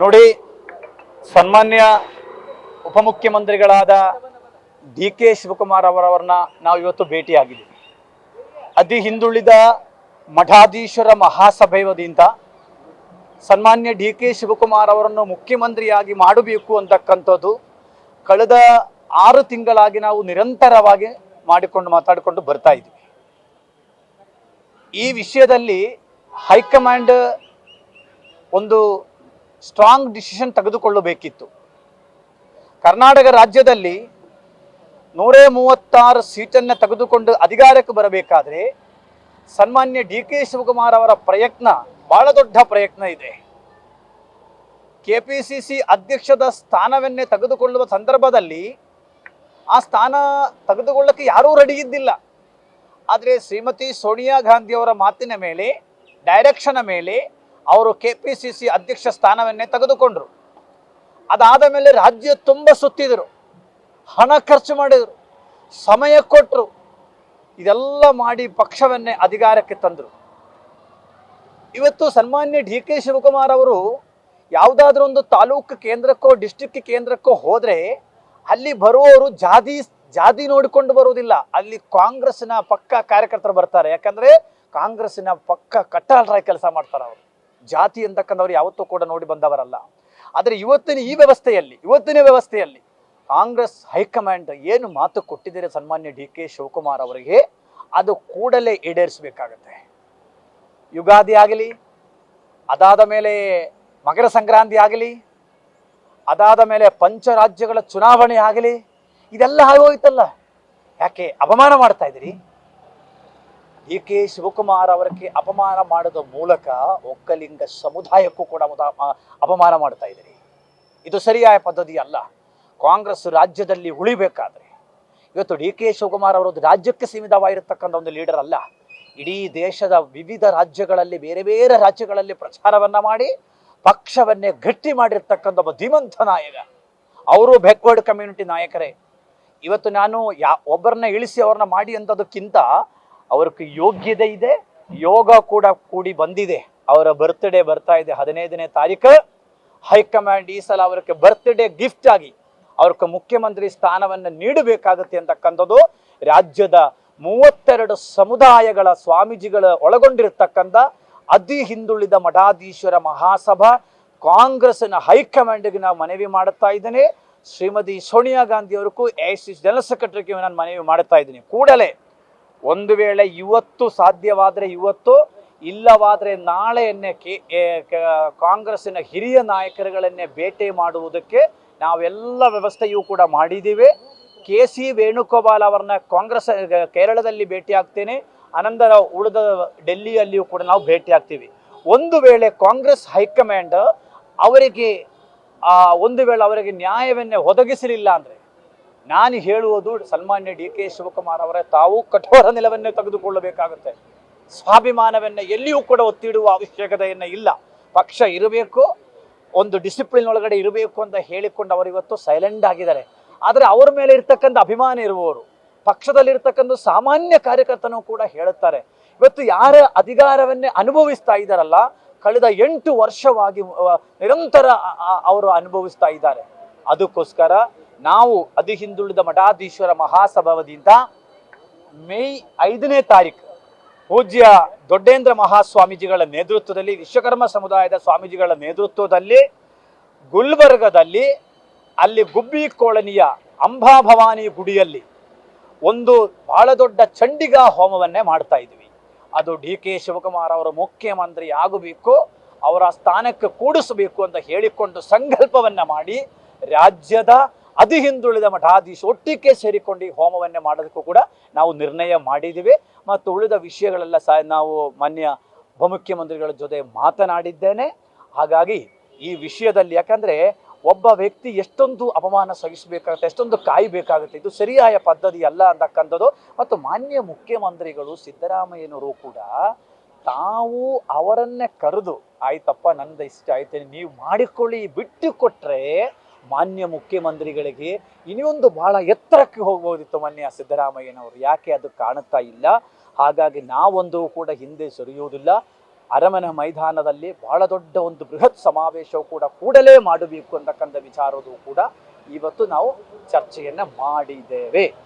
ನೋಡಿ, ಸನ್ಮಾನ್ಯ ಉಪಮುಖ್ಯಮಂತ್ರಿಗಳಾದ ಡಿ.ಕೆ. ಶಿವಕುಮಾರ್ ಅವರವರನ್ನ ನಾವು ಇವತ್ತು ಭೇಟಿಯಾಗಿದ್ದೀವಿ. ಅತಿ ಹಿಂದುಳಿದ ಮಠಾಧೀಶರ ಮಹಾಸಭೆ ವತಿಯಿಂದ ಸನ್ಮಾನ್ಯ ಡಿ.ಕೆ. ಶಿವಕುಮಾರ್ ಅವರನ್ನು ಮುಖ್ಯಮಂತ್ರಿಯಾಗಿ ಮಾಡಬೇಕು ಅಂತಕ್ಕಂಥದ್ದು ಕಳೆದ 6 ತಿಂಗಳಾಗಿ ನಾವು ನಿರಂತರವಾಗಿ ಮಾತಾಡಿಕೊಂಡು ಬರ್ತಾ ಇದ್ದೀವಿ. ಈ ವಿಷಯದಲ್ಲಿ ಹೈಕಮಾಂಡ್ ಒಂದು ಸ್ಟ್ರಾಂಗ್ ಡಿಸಿಷನ್ ತೆಗೆದುಕೊಳ್ಳಬೇಕಿತ್ತು. ಕರ್ನಾಟಕ ರಾಜ್ಯದಲ್ಲಿ 136 ಸೀಟನ್ನು ತೆಗೆದುಕೊಂಡು ಅಧಿಕಾರಕ್ಕೆ ಬರಬೇಕಾದ್ರೆ ಸನ್ಮಾನ್ಯ ಡಿ.ಕೆ. ಶಿವಕುಮಾರ್ ಅವರ ಪ್ರಯತ್ನ ಬಹಳ ದೊಡ್ಡ ಪ್ರಯತ್ನ ಇದೆ. ಕೆಪಿಸಿಸಿ ಅಧ್ಯಕ್ಷದ ಸ್ಥಾನವನ್ನೇ ತೆಗೆದುಕೊಳ್ಳುವ ಸಂದರ್ಭದಲ್ಲಿ ಆ ಸ್ಥಾನ ತೆಗೆದುಕೊಳ್ಳಕ್ಕೆ ಯಾರೂ ರೆಡಿ ಇದ್ದಿಲ್ಲ. ಆದರೆ ಶ್ರೀಮತಿ ಸೋನಿಯಾ ಗಾಂಧಿ ಅವರ ಮಾತಿನ ಮೇಲೆ, ಡೈರೆಕ್ಷನ್ ಮೇಲೆ ಅವರು ಕೆಪಿಸಿಸಿ ಅಧ್ಯಕ್ಷ ಸ್ಥಾನವನ್ನೇ ತೆಗೆದುಕೊಂಡ್ರು. ಅದಾದ ಮೇಲೆ ರಾಜ್ಯ ತುಂಬ ಸುತ್ತಿದರು, ಹಣ ಖರ್ಚು ಮಾಡಿದರು, ಸಮಯ ಕೊಟ್ಟರು. ಇದೆಲ್ಲ ಮಾಡಿ ಪಕ್ಷವನ್ನೇ ಅಧಿಕಾರಕ್ಕೆ ತಂದರು. ಇವತ್ತು ಸನ್ಮಾನ್ಯ ಡಿ.ಕೆ. ಶಿವಕುಮಾರ್ ಅವರು ಯಾವುದಾದ್ರೂ ಒಂದು ತಾಲೂಕು ಕೇಂದ್ರಕ್ಕೋ ಡಿಸ್ಟ್ರಿಕ್ಟ್ ಕೇಂದ್ರಕ್ಕೋ ಹೋದರೆ ಅಲ್ಲಿ ಬರುವವರು ಜಾತಿ ನೋಡಿಕೊಂಡು ಬರುವುದಿಲ್ಲ. ಅಲ್ಲಿ ಕಾಂಗ್ರೆಸ್ಸಿನ ಪಕ್ಕ ಕಾರ್ಯಕರ್ತರು ಬರ್ತಾರೆ. ಯಾಕಂದರೆ ಕಾಂಗ್ರೆಸ್ಸಿನ ಪಕ್ಕ ಕಟ್ಟಾಳರಾಗಿ ಕೆಲಸ ಮಾಡ್ತಾರೆ. ಅವರು ಜಾತಿ ಅಂತಕ್ಕಂಥವ್ರು ಯಾವತ್ತೂ ಕೂಡ ನೋಡಿ ಬಂದವರಲ್ಲ. ಆದರೆ ಇವತ್ತಿನ ವ್ಯವಸ್ಥೆಯಲ್ಲಿ ಕಾಂಗ್ರೆಸ್ ಹೈಕಮಾಂಡ್ ಏನು ಮಾತು ಕೊಟ್ಟಿದ್ದೀರಿ ಸನ್ಮಾನ್ಯ ಡಿ.ಕೆ. ಶಿವಕುಮಾರ್ ಅವರಿಗೆ, ಅದು ಕೂಡಲೇ ಈಡೇರಿಸಬೇಕಾಗತ್ತೆ. ಯುಗಾದಿ ಆಗಲಿ, ಅದಾದ ಮೇಲೆ ಮಕರ ಸಂಕ್ರಾಂತಿ ಆಗಲಿ, ಅದಾದ ಮೇಲೆ ಪಂಚರಾಜ್ಯಗಳ ಚುನಾವಣೆ ಆಗಲಿ, ಇದೆಲ್ಲ ಆಗೋಯ್ತಲ್ಲ. ಯಾಕೆ ಅಪಮಾನ ಮಾಡ್ತಾ ಇದ್ದೀರಿ? ಡಿ.ಕೆ. ಶಿವಕುಮಾರ್ ಅವರಿಗೆ ಅಪಮಾನ ಮಾಡೋದ ಮೂಲಕ ಒಕ್ಕಲಿಗ ಸಮುದಾಯಕ್ಕೂ ಕೂಡ ಅಪಮಾನ ಮಾಡ್ತಾ ಇದ್ದೀರಿ. ಇದು ಸರಿಯಾದ ಪದ್ಧತಿ ಅಲ್ಲ. ಕಾಂಗ್ರೆಸ್ ರಾಜ್ಯದಲ್ಲಿ ಉಳಿಬೇಕಾದ್ರೆ ಇವತ್ತು ಡಿ.ಕೆ. ಶಿವಕುಮಾರ್ ಅವರು ರಾಜ್ಯಕ್ಕೆ ಸೀಮಿತವಾಗಿರತಕ್ಕಂಥ ಒಂದು ಲೀಡರ್ ಅಲ್ಲ. ಇಡೀ ದೇಶದ ವಿವಿಧ ರಾಜ್ಯಗಳಲ್ಲಿ, ಬೇರೆ ಬೇರೆ ರಾಜ್ಯಗಳಲ್ಲಿ ಪ್ರಚಾರವನ್ನು ಮಾಡಿ ಪಕ್ಷವನ್ನೇ ಗಟ್ಟಿ ಮಾಡಿರ್ತಕ್ಕಂಥ ಒಬ್ಬ ಧೀಮಂತ ನಾಯಕ. ಅವರು ಬ್ಯಾಕ್ವರ್ಡ್ ಕಮ್ಯುನಿಟಿ ನಾಯಕರೇ. ಇವತ್ತು ನಾನು ಒಬ್ಬರನ್ನ ಇಳಿಸಿ ಅವ್ರನ್ನ ಮಾಡಿ ಅಂತದಕ್ಕಿಂತ ಅವ್ರಿಗೆ ಯೋಗ್ಯತೆ ಇದೆ, ಯೋಗ ಕೂಡ ಕೂಡಿ ಬಂದಿದೆ. ಅವರ ಬರ್ತ್ಡೇ ಬರ್ತಾ ಇದೆ 15ನೇ ತಾರೀಕು. ಹೈಕಮಾಂಡ್ ಈ ಸಲ ಅವರಿಗೆ ಬರ್ತ್ಡೇ ಗಿಫ್ಟ್ ಆಗಿ ಅವ್ರಿಗೆ ಮುಖ್ಯಮಂತ್ರಿ ಸ್ಥಾನವನ್ನು ನೀಡಬೇಕಾಗುತ್ತೆ ಅಂತಕ್ಕಂಥದ್ದು ರಾಜ್ಯದ 32 ಸಮುದಾಯಗಳ ಸ್ವಾಮೀಜಿಗಳ ಒಳಗೊಂಡಿರ್ತಕ್ಕಂಥ ಅತಿ ಹಿಂದುಳಿದ ಮಠಾಧೀಶರ ಮಹಾಸಭಾ ಕಾಂಗ್ರೆಸ್ನ ಹೈಕಮಾಂಡ್ಗೆ ನಾವು ಮನವಿ ಮಾಡುತ್ತಾ ಇದ್ದೇನೆ. ಶ್ರೀಮತಿ ಸೋನಿಯಾ ಗಾಂಧಿ ಅವ್ರಿಗೂ AICC ಜನರಲ್ ಸೆಕ್ರೆಟರಿಗೆ ನಾನು ಮನವಿ ಮಾಡುತ್ತಾ ಇದ್ದೀನಿ. ಕೂಡಲೇ ಒಂದು ವೇಳೆ ಇವತ್ತು ಸಾಧ್ಯವಾದರೆ ಇವತ್ತು, ಇಲ್ಲವಾದರೆ ನಾಳೆಯನ್ನೇ ಕಾಂಗ್ರೆಸ್ಸಿನ ಹಿರಿಯ ನಾಯಕರುಗಳನ್ನೇ ಭೇಟಿ ಮಾಡುವುದಕ್ಕೆ ನಾವೆಲ್ಲ ವ್ಯವಸ್ಥೆಯೂ ಕೂಡ ಮಾಡಿದ್ದೀವಿ. KC ವೇಣುಗೋಪಾಲ್ ಅವರನ್ನ ಕಾಂಗ್ರೆಸ್ ಕೇರಳದಲ್ಲಿ ಭೇಟಿ ಆಗ್ತೇನೆ, ಅನಂತರ ಉಳಿದ ಡೆಲ್ಲಿಯಲ್ಲಿಯೂ ಕೂಡ ನಾವು ಭೇಟಿ ಆಗ್ತೀವಿ. ಒಂದು ವೇಳೆ ಕಾಂಗ್ರೆಸ್ ಹೈಕಮಾಂಡ್ ಅವರಿಗೆ ಅವರಿಗೆ ನ್ಯಾಯವನ್ನೇ ಒದಗಿಸಲಿಲ್ಲ ಅಂದರೆ ನಾನು ಹೇಳುವುದು ಸನ್ಮಾನ್ಯ ಡಿ.ಕೆ. ಶಿವಕುಮಾರ್ ಅವರೇ ತಾವು ಕಠೋರ ನಿಲುವನ್ನೇ ತೆಗೆದುಕೊಳ್ಳಬೇಕಾಗುತ್ತೆ. ಸ್ವಾಭಿಮಾನವನ್ನು ಎಲ್ಲಿಯೂ ಕೂಡ ಒತ್ತಿಡುವ ಅವಶ್ಯಕತೆಯನ್ನು ಇಲ್ಲ. ಪಕ್ಷ ಇರಬೇಕು, ಒಂದು ಡಿಸಿಪ್ಲಿನ್ ಒಳಗಡೆ ಇರಬೇಕು ಅಂತ ಹೇಳಿಕೊಂಡು ಅವರು ಇವತ್ತು ಸೈಲೆಂಟ್ ಆಗಿದ್ದಾರೆ. ಆದರೆ ಅವರ ಮೇಲೆ ಇರ್ತಕ್ಕಂಥ ಅಭಿಮಾನ ಇರುವವರು, ಪಕ್ಷದಲ್ಲಿರ್ತಕ್ಕಂಥ ಸಾಮಾನ್ಯ ಕಾರ್ಯಕರ್ತನೂ ಕೂಡ ಹೇಳುತ್ತಾರೆ. ಇವತ್ತು ಯಾರ ಅಧಿಕಾರವನ್ನೇ ಅನುಭವಿಸ್ತಾ ಇದ್ದಾರಲ್ಲ, ಕಳೆದ 8 ವರ್ಷವಾಗಿ ನಿರಂತರ ಅವರು ಅನುಭವಿಸ್ತಾ ಇದ್ದಾರೆ. ಅದಕ್ಕೋಸ್ಕರ ನಾವು ಅತಿ ಹಿಂದುಳಿದ ಮಠಾಧೀಶರ ಮಹಾಸಭಾದಿಂದ ಮೇ 5ನೇ ತಾರೀಕು ಪೂಜ್ಯ ದೊಡ್ಡೇಂದ್ರ ಮಹಾಸ್ವಾಮೀಜಿಗಳ ನೇತೃತ್ವದಲ್ಲಿ, ವಿಶ್ವಕರ್ಮ ಸಮುದಾಯದ ಸ್ವಾಮೀಜಿಗಳ ನೇತೃತ್ವದಲ್ಲಿ ಗುಲ್ಬರ್ಗದಲ್ಲಿ ಅಲ್ಲಿ ಗುಬ್ಬಿ ಕಾಲೋನಿಯ ಅಂಬಾಭವಾನಿ ಗುಡಿಯಲ್ಲಿ ಒಂದು ಬಹಳ ದೊಡ್ಡ ಚಂಡಿಗಾ ಹೋಮವನ್ನೇ ಮಾಡ್ತಾ ಇದ್ವಿ. ಅದು ಡಿ.ಕೆ. ಶಿವಕುಮಾರ್ ಅವರು ಮುಖ್ಯಮಂತ್ರಿ ಆಗಬೇಕು, ಅವರ ಸ್ಥಾನಕ್ಕೆ ಕೂಡಿಸಬೇಕು ಅಂತ ಹೇಳಿಕೊಂಡು ಸಂಕಲ್ಪವನ್ನು ಮಾಡಿ ರಾಜ್ಯದ ಅತಿ ಹಿಂದುಳಿದ ಮಠಾಧೀಶ ಒಟ್ಟಿಗೆ ಸೇರಿಕೊಂಡು ಈ ಹೋಮವನ್ನೇ ಮಾಡೋದಕ್ಕೂ ಕೂಡ ನಾವು ನಿರ್ಣಯ ಮಾಡಿದ್ದೀವಿ. ಮತ್ತು ಉಳಿದ ವಿಷಯಗಳೆಲ್ಲ ನಾವು ಮಾನ್ಯ ಉಪಮುಖ್ಯಮಂತ್ರಿಗಳ ಜೊತೆ ಮಾತನಾಡಿದ್ದೇನೆ. ಹಾಗಾಗಿ ಈ ವಿಷಯದಲ್ಲಿ, ಯಾಕಂದರೆ ಒಬ್ಬ ವ್ಯಕ್ತಿ ಎಷ್ಟೊಂದು ಅಪಮಾನ ಸಹಿಸಬೇಕಾಗುತ್ತೆ, ಎಷ್ಟೊಂದು ಕಾಯಬೇಕಾಗುತ್ತೆ, ಇದು ಸರಿಯಾದ ಪದ್ಧತಿ ಅಲ್ಲ ಅಂತಕ್ಕಂಥದ್ದು. ಮತ್ತು ಮಾನ್ಯ ಮುಖ್ಯಮಂತ್ರಿಗಳು ಸಿದ್ದರಾಮಯ್ಯನವರು ಕೂಡ ತಾವು ಅವರನ್ನೇ ಕರೆದು, ಆಯ್ತಪ್ಪ ನಂದು ಇಷ್ಟ ಆಯ್ತೇನೆ ನೀವು ಮಾಡಿಕೊಳ್ಳಿ ಬಿಟ್ಟು ಕೊಟ್ಟರೆ ಮಾನ್ಯ ಮುಖ್ಯಮಂತ್ರಿಗಳಿಗೆ ಇನ್ನೊಂದು ಬಹಳ ಎತ್ತರಕ್ಕೆ ಹೋಗ್ಬೋದಿತ್ತು ಮಾನ್ಯ ಸಿದ್ದರಾಮಯ್ಯನವರು. ಯಾಕೆ ಅದು ಕಾಣುತ್ತಾ ಇಲ್ಲ? ಹಾಗಾಗಿ ನಾವೊಂದು ಕೂಡ ಹಿಂದೆ ಸರಿಯುವುದಿಲ್ಲ. ಅರಮನೆ ಮೈದಾನದಲ್ಲಿ ಬಹಳ ದೊಡ್ಡ ಒಂದು ಬೃಹತ್ ಸಮಾವೇಶವು ಕೂಡ ಕೂಡಲೇ ಮಾಡಬೇಕು ಅಂತಕ್ಕಂಥ ವಿಚಾರವೂ ಕೂಡ ಇವತ್ತು ನಾವು ಚರ್ಚೆಯನ್ನು ಮಾಡಿದ್ದೇವೆ.